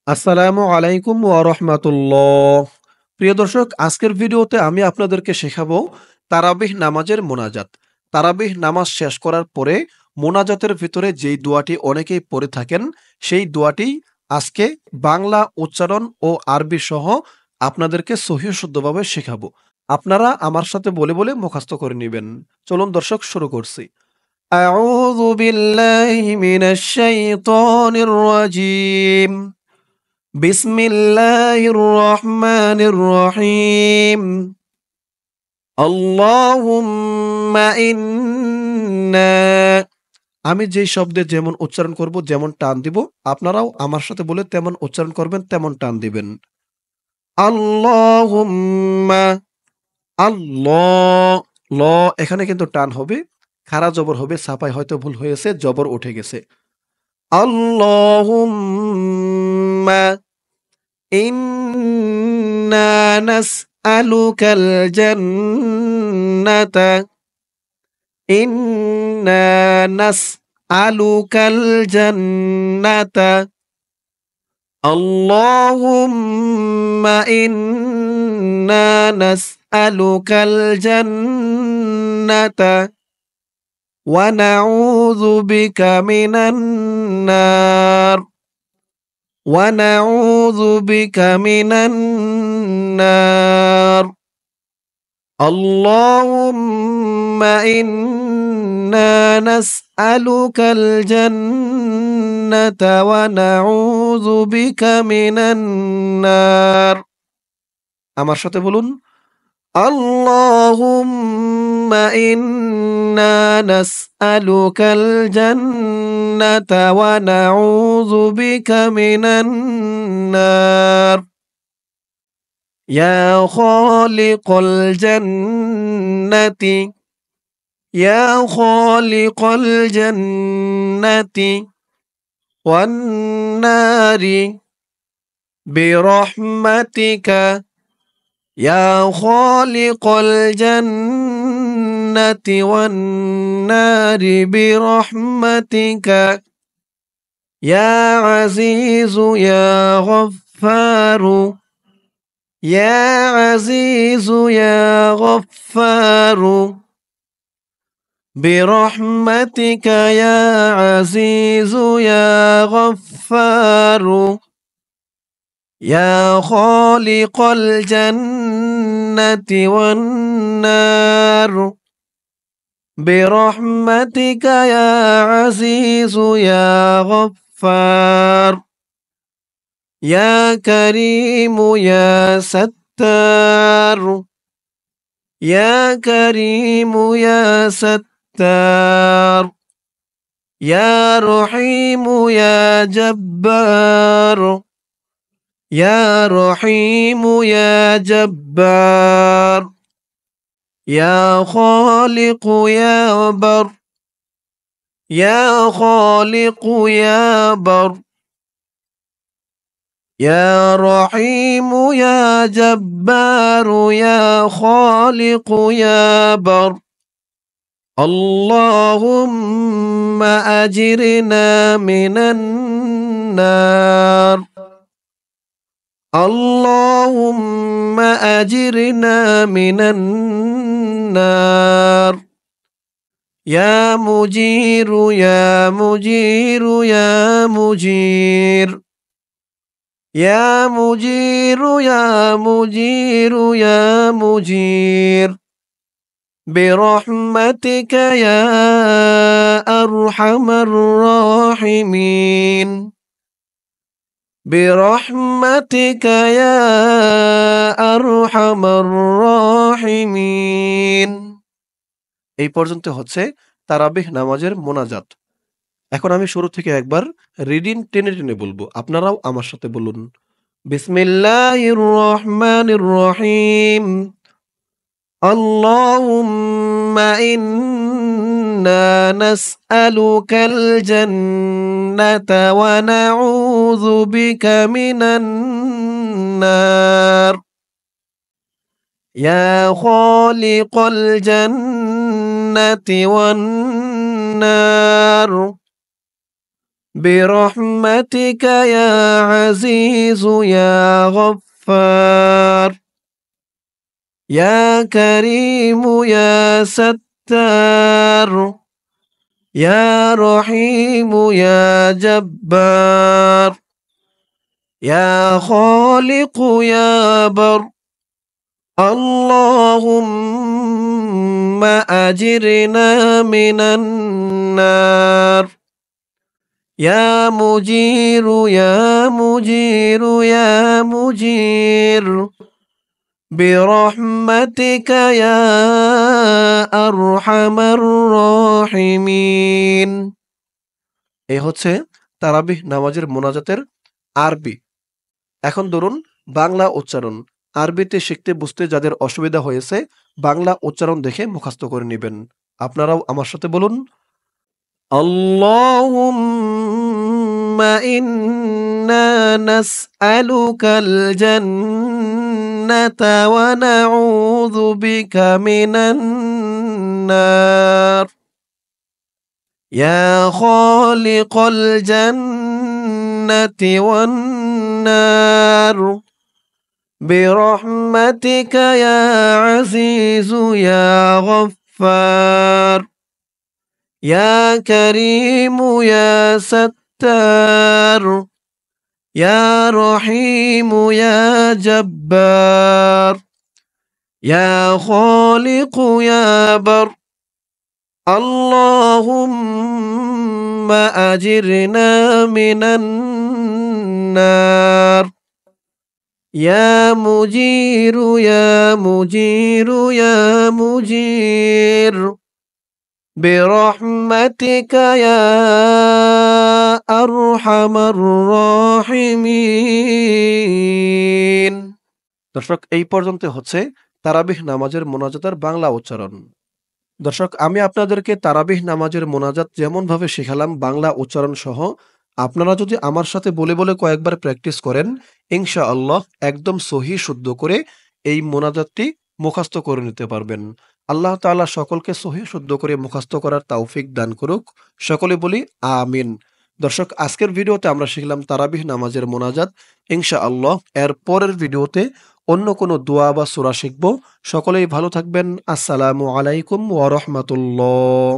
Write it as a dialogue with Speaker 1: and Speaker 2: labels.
Speaker 1: আসসালামু আলাইকুম ওয়া রাহমাতুল্লাহ। প্রিয় দর্শক, আজকের ভিডিওতে আমি আপনাদেরকে শেখাবো তারাবিহ নামাজের মোনাজাত। তারাবিহ নামাজ শেষ করার পরে মোনাজাতের ভিতরে যেই দোয়াটি অনেকেই পড়ে থাকেন, সেই দোয়াটি আজকে বাংলা উচ্চারণ ও আরবি সহ আপনাদেরকে সহিহ শুদ্ধভাবে শেখাবো। আপনারা আমার সাথে বলে বলে মুখস্থ করে নিবেন। চলুন দর্শক, শুরু করছি। আউযু বিল্লাহি মিনাশ শাইতানির রাজীম। বিসমিল্লাহির রহমানির রহিম। আল্লাহুম্মা ইন্না। আমি যেই শব্দে যেমন উচ্চারণ করব, যেমন টান দিব, আপনারাও আমার সাথে বলে তেমন উচ্চারণ করবেন, তেমন টান দিবেন। আল্লাহুম্মা। আল্লাহ। ল এখানে কিন্তু টান হবে, খাড়া জবর হবে, ছাপায় হয়তো ভুল হয়েছে, জবর উঠে গেছে। আল্লাহুম্মা ইন্না নাসআলুকাল জান্নাতা। ইন্না নাসআলুকাল জান্নাতা। আল্লাহুম্মা ইন্না নাসআলুকাল জান্নাতা ওয়া নাউযু বিকা মিনান নার। ونعوذ بك من النار. اللهم إنا نسألك الجنة ونعوذ بك من النار. আমার সাথে বলুন। اللهم إنا نسألك الجنة ونعوذ بك من النار. يا خالق الجنة. يا خالق الجنة والنار برحمتك. يا خالق الجنة والنار برحمتك. يا عزيز يا غفار. يا عزيز يا غفار برحمتك. يا عزيز يا غفار. يا خالق الجنة والنار برحمتك. يا عزيز يا غفار. يا كريم يا ستار. يا كريم يا ستار. يا رحيم يا جبار. يا رحيم يا جبار. يا خالق يا بر. يا خالق يا بر. يا رحيم يا جبار. يا خالق يا بر. اللهم أجرنا من النار. اللهم أجرنا من النار. يا مجير يا مجير يا مجير. يا مجير يا مجير يا مجير برحمتك يا أرحم الراحمين. برحمتك يا أرحم الراحمين. এই পর্যন্ত হচ্ছে তারাবিহ নামাজের মোনাজাত। এখন আমি শুরু থেকে একবার রিডিং টেনে টেনে বলবো, আপনারাও আমার সাথে বলুন। বিসমিল্লাহির রহমানির রহিম। আল্লাহুম্মা ইন্না নাসআলুকাল জান্নাতা ওয়া নাউযু বিকা মিনান নার। ইয়া খালিকাল জান্নাতি ওয়ান নার برحمتك يا عزيز يا غفار يا كريم يا ستار يا رحيم يا جبار يا خالق يا بر اللهم أجرنا من النار يا مجير يا مجير يا مجير برحمتك يا أرحم الراحمين এই হচ্ছে তারাবিহ নামাজের মোনাজাতের আরবি। এখন ধরুন বাংলা উচ্চারণ। আরবিতে শিখতে বুঝতে যাদের অসুবিধা হয়েছে বাংলা উচ্চারণ দেখে মুখস্থ করে নেবেন। আপনারাও আমার সাথে বলুন, আল্লাহুম্মা ইন্না নাসআলুকাল জান্নাতা ওয়া নাউযু বিকা মিনান নার ইয়া খালিকাল জান্নাতি ওয়ান নার برحمتك يا عزيز يا غفار يا كريم يا ستار يا رحيم يا جبار يا خالق يا بر اللهم أجرنا من النار يا مجير يا مجير يا مجير برحمتك يا أرحم الراحمين। দর্শক, এই পর্যন্ত হচ্ছে তারাবিহ নামাজের মোনাজাতের বাংলা উচ্চারণ। দর্শক, আমি আপনাদেরকে তারাবিহ নামাজের মোনাজাত যেমনভাবে শেখালাম বাংলা উচ্চারণ সহ, আপনারা যদি আমার সাথে বলে বলে কয়েকবার প্র্যাকটিস করেন ইনশাআল্লাহ একদম সহি শুদ্ধ করে এই মোনাজাতটি মুখস্থ করে নিতে পারবেন। আল্লাহ তাআলা সকলকে সহি শুদ্ধ করে মুখস্থ করার তৌফিক দান করুক। সকলে বলি আমিন। দর্শক, আজকের ভিডিওতে আমরা শিখলাম তারাবিহ নামাজের মোনাজাত। ইনশাআল্লাহ এর পরের ভিডিওতে অন্য কোনো দোয়া বা সূরা শিখব। সকলেই ভালো থাকবেন। আসসালামু আলাইকুম ওয়া রাহমাতুল্লাহ।